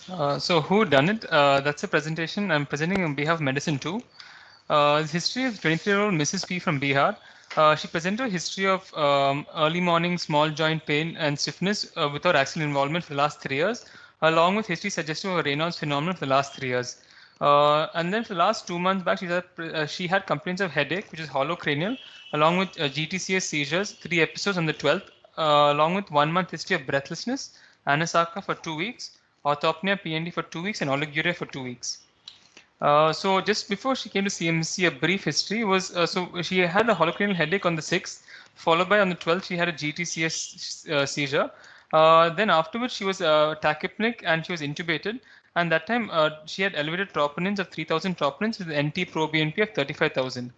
So who done it? That's a presentation I'm presenting on behalf of Medicine 2. The history of 23-year-old Mrs. P from Bihar. She presented a history of early morning small joint pain and stiffness without accident involvement for the last 3 years, along with history suggestive of a Raynaud's phenomenon for the last 3 years. And then for the last 2 months back, she had complaints of headache, which is hollow cranial, along with GTCS seizures, 3 episodes on the 12th, along with 1 month history of breathlessness, anasaka for 2 weeks, orthopnea PND for 2 weeks, and oliguria for 2 weeks. So just before she came to CMC, a brief history was so she had a holocranial headache on the 6th, followed by on the 12th she had a GTCS seizure. Then afterwards she was tachypneic and she was intubated. And that time she had elevated troponins of 3,000 troponins with NT pro BNP of 35,000.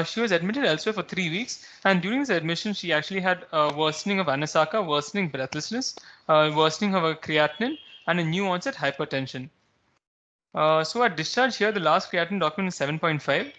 She was admitted elsewhere for 3 weeks, and during this admission, she actually had worsening of anasaka, worsening breathlessness, worsening of her creatinine, and a new onset hypertension. So at discharge here, the last creatinine document is 7.5.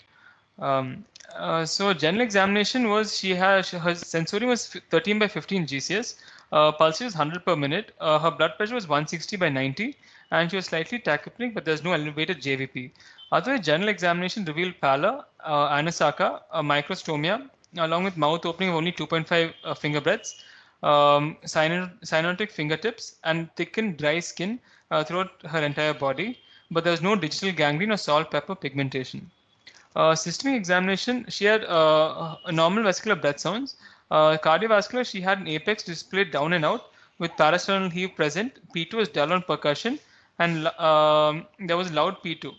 So general examination was her sensorium was 13 by 15 GCS, pulse rate was 100 per minute, her blood pressure was 160 by 90, and she was slightly tachypneic, but there's no elevated JVP. Otherwise, general examination revealed pallor, anasaka, microstomia, along with mouth opening of only 2.5 finger breadths, cyanotic fingertips, and thickened dry skin throughout her entire body, but there was no digital gangrene or salt pepper pigmentation. Systemic examination, she had a normal vascular breath sounds. Cardiovascular, she had an apex displayed down and out with parasternal heave present. P2 was dull on percussion, and there was loud P2.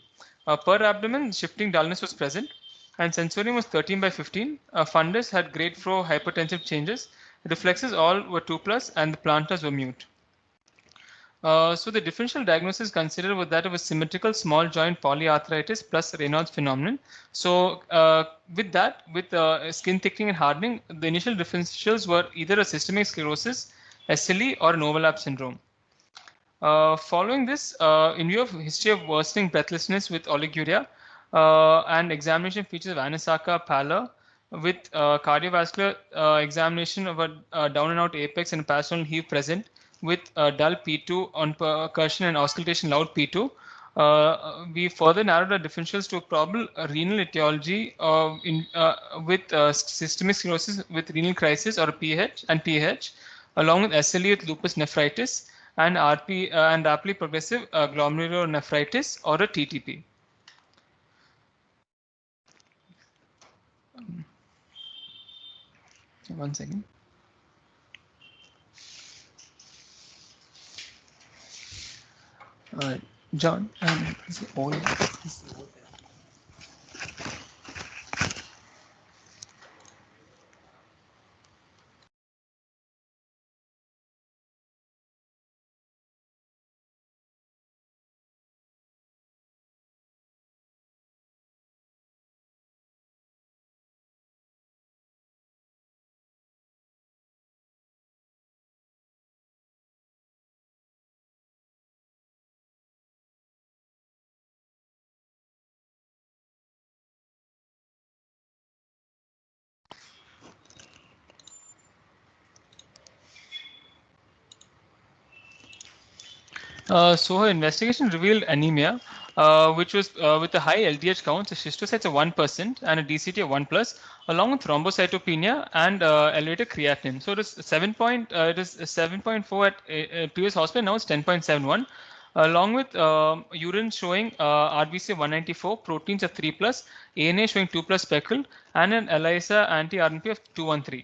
Per abdomen, shifting dullness was present, and sensorium was 13 by 15. Fundus had grade 4 hypertensive changes. Reflexes all were 2 plus, and the plantars were mute. So the differential diagnosis considered was that of a symmetrical small joint polyarthritis plus Raynaud's phenomenon. So with that, with skin thickening and hardening, the initial differentials were either a systemic sclerosis, SLE, or an overlap syndrome. Following this, in view of history of worsening breathlessness with oliguria and examination features of anasaka pallor with cardiovascular examination of a down and out apex and parasternal heave present with dull P2 on percussion and auscultation loud P2. We further narrowed our differentials to a probable renal etiology with systemic sclerosis with renal crisis or a PH and PH, along with SLE with lupus nephritis and RP and rapidly progressive glomerulonephritis or a TTP. One second. John, is it oil? So her investigation revealed anemia, which was with a high LDH count, so schistocytes of 1% and a DCT of 1 plus, along with thrombocytopenia and elevated creatinine. So it is 7.4 at previous hospital. Now it's 10.71. Along with urine showing RBC of 194, proteins of 3 plus, ANA showing 2 plus speckled, and an ELISA anti-RNP of 213.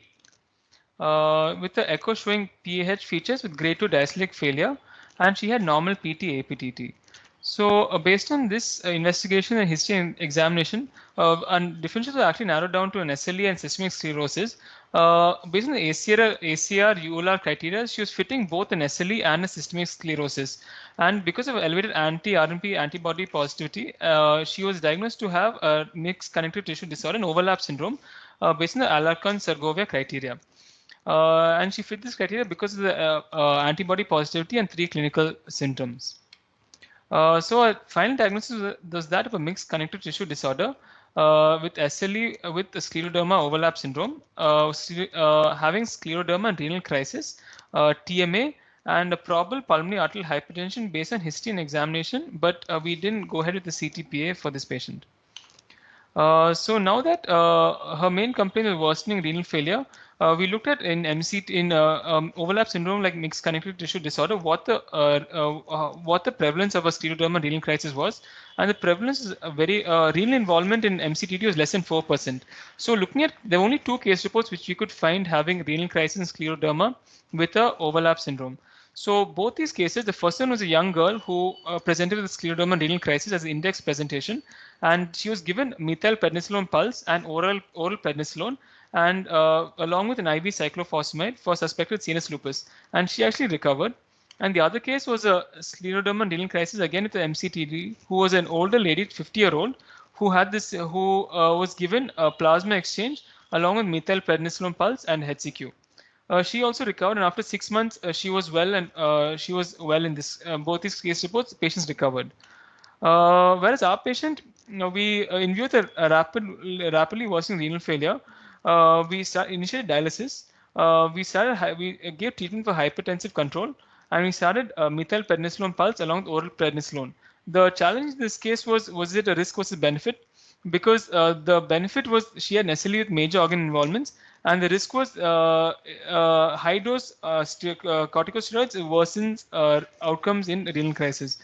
With the echo showing PAH features with grade 2 diacetylic failure, and she had normal PT APTT. So based on this investigation and history and examination, and differentials were actually narrowed down to an SLE and systemic sclerosis. Based on the ACR, ULR criteria, she was fitting both an SLE and a systemic sclerosis. And because of elevated anti-RNP antibody positivity, she was diagnosed to have a mixed connective tissue disorder and overlap syndrome based on the Alarcon-Segovia criteria. And she fit this criteria because of the antibody positivity and 3 clinical symptoms. So a final diagnosis was that of a mixed connective tissue disorder with SLE with the scleroderma overlap syndrome, having scleroderma and renal crisis, TMA, and a probable pulmonary arterial hypertension based on history and examination, but we didn't go ahead with the CTPA for this patient. So now that her main complaint is worsening renal failure, we looked at in MCT in overlap syndrome like mixed connective tissue disorder what the prevalence of a scleroderma renal crisis was, and the prevalence is very renal involvement in MCTD was less than 4%. So looking at there were only 2 case reports which we could find having renal crisis in scleroderma with a overlap syndrome. So both these cases, the first one was a young girl who presented with scleroderma renal crisis as an index presentation, and she was given methylprednisolone pulse and oral prednisolone, and along with an IV cyclophosphamide for suspected CNS lupus, and she actually recovered. And the other case was a scleroderma renal crisis again with the MCTD, who was an older lady, 50-year-old, who had this, who was given a plasma exchange along with methylprednisolone pulse and HCQ. She also recovered, and after 6 months, she was well, and she was well in this. Both these case reports, patients recovered. Whereas our patient, we in view of the rapidly worsening renal failure, we initiated dialysis. We gave treatment for hypertensive control, and we started methylprednisolone pulse along with oral prednisolone. The challenge in this case was it a risk versus benefit? Because the benefit was she had SLE with major organ involvements, and the risk was high dose corticosteroids worsens outcomes in renal crisis.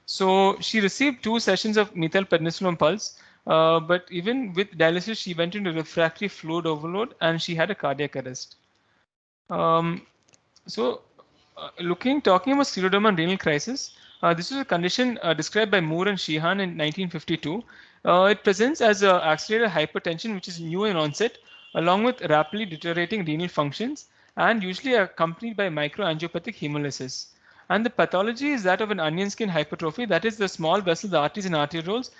So she received 2 sessions of methylprednisolone pulse, but even with dialysis, she went into refractory fluid overload and she had a cardiac arrest. Talking about scleroderma and renal crisis, this is a condition described by Moore and Sheehan in 1952. It presents as accelerated hypertension, which is new in onset, along with rapidly deteriorating renal functions, and usually accompanied by microangiopathic hemolysis. And the pathology is that of an onion skin hypertrophy, that is the small vessels, the arteries and arterioles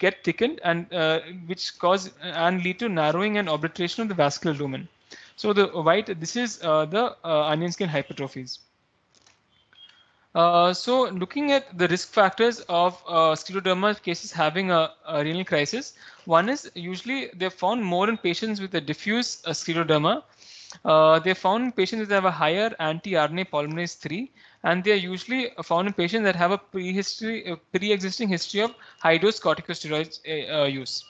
get thickened, and which cause and lead to narrowing and obliteration of the vascular lumen. So this is the onion skin hypertrophies. So looking at the risk factors of scleroderma cases having a renal crisis, one is usually they're found more in patients with a diffuse scleroderma. They're found in patients that have a higher anti-RNA polymerase 3, and they are usually found in patients that have a pre-existing history of high-dose corticosteroids use.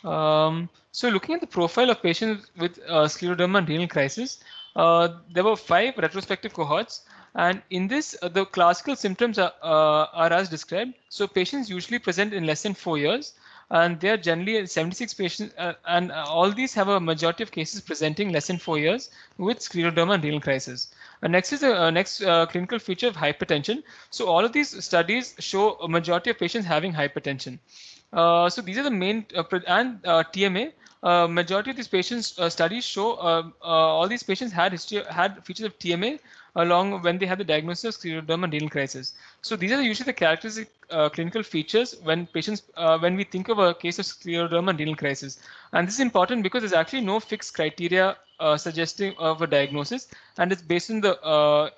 So looking at the profile of patients with scleroderma and renal crisis, there were 5 retrospective cohorts, and in this the classical symptoms are as described. So patients usually present in less than 4 years, and they are generally 76 patients, and all these have a majority of cases presenting less than 4 years with scleroderma and renal crisis. Next is the next clinical feature of hypertension. So all of these studies show a majority of patients having hypertension. So these are the main and TMA. Majority of these patients studies show all these patients had features of TMA along when they had the diagnosis of scleroderma and renal crisis. So these are usually the characteristic clinical features when patients when we think of a case of scleroderma and renal crisis. And this is important because there's actually no fixed criteria suggesting of a diagnosis, and it's based on the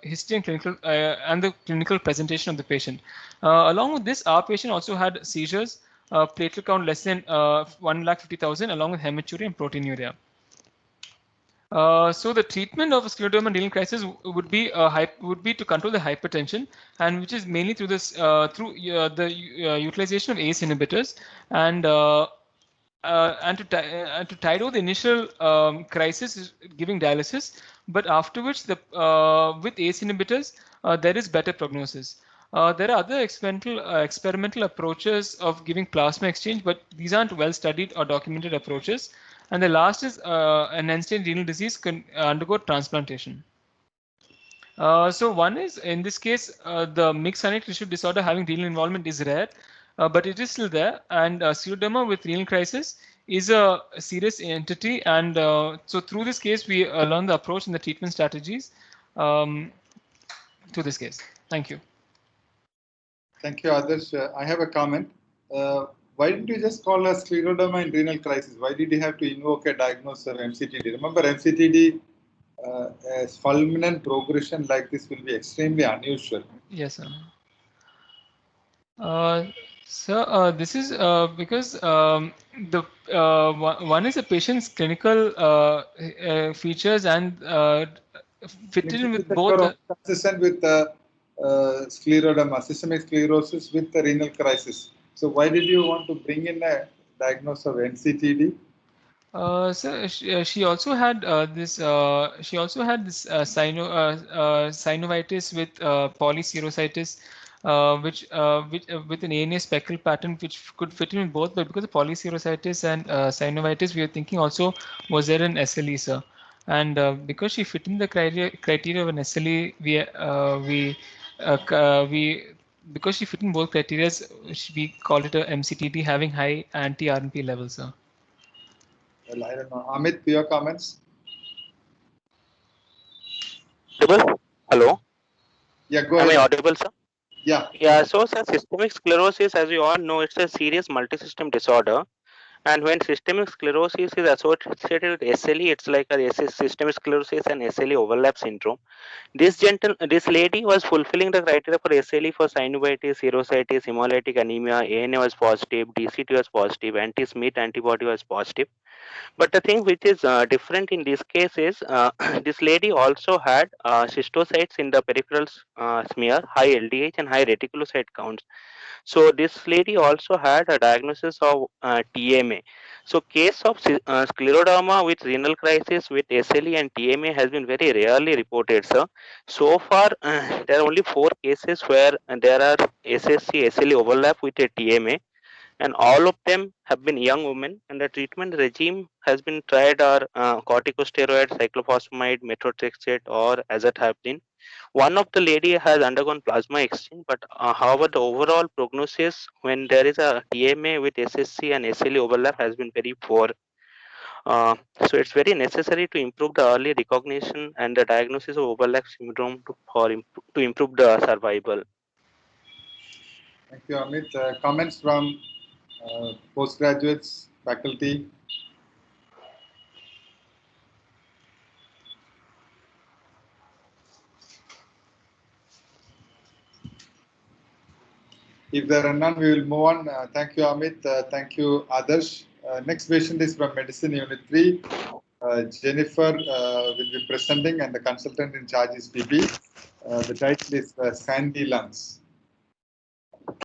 history and the clinical presentation of the patient. Along with this, our patient also had seizures. Platelet count less than 1,50,000, along with hematuria and proteinuria. So the treatment of scleroderma and renal crisis would be to control the hypertension, and which is mainly through this the utilization of ACE inhibitors, and to tide over the initial crisis is giving dialysis, but afterwards with ACE inhibitors there is better prognosis. There are other experimental approaches of giving plasma exchange, but these aren't well studied or documented approaches. And the last is an end-stage renal disease can undergo transplantation. So one is, in this case, the mixed connective tissue disorder having renal involvement is rare, but it is still there. And scleroderma with renal crisis is a serious entity. And so through this case, we learn the approach and the treatment strategies to this case. Thank you. Thank you, Adarsh. I have a comment. Why didn't you just call a scleroderma and renal crisis? Why did you have to invoke a diagnosis of MCTD? Remember, MCTD as fulminant progression like this will be extremely unusual. Yes, sir. This is because one is a patient's clinical features and fitted in with both. Consistent with scleroderma, systemic sclerosis with the renal crisis. So why did you want to bring in a diagnosis of NCTD? So she also had this. She also had this synovitis with polyserositis, which with an ANA speckle pattern, which could fit in both. But because of polyserositis and synovitis, we are thinking also was there an SLE, sir? And because she fit in the criteria of an SLE, we because she fit in both criteria, we call it a MCTD having high anti-RNP levels, sir. Well, I don't know. Amit, your comments? Audible? Hello? Yeah, go Am ahead. I audible, sir? Yeah. Yeah, so sir, systemic sclerosis, as you all know, it's a serious multi-system disorder. And when systemic sclerosis is associated with SLE, it's like a systemic sclerosis and SLE overlap syndrome. This lady was fulfilling the criteria for SLE for synovitis, serositis, hemolytic anemia, ANA was positive, DCT was positive, anti-Smith antibody was positive. But the thing which is different in this case is this lady also had cystocytes in the peripheral smear, high LDH and high reticulocyte counts. So this lady also had a diagnosis of TMA. So case of scleroderma with renal crisis with SLE and TMA has been very rarely reported, sir. So far, there are only 4 cases where there are SSC SLE overlap with a TMA, and all of them have been young women, and the treatment regime has been tried are corticosteroid, cyclophosphamide, methotrexate or azathioprine. One of the lady has undergone plasma exchange, but however the overall prognosis when there is a TMA with SSC and SLE overlap has been very poor. So it's very necessary to improve the early recognition and the diagnosis of overlap syndrome to improve the survival. Thank you, Amit. Comments from postgraduates, faculty? If there are none, we will move on. Thank you, Amit. Thank you, Adarsh. Next patient is from Medicine Unit 3. Jennifer will be presenting, and the consultant in charge is PP. The title is Sandy Lungs.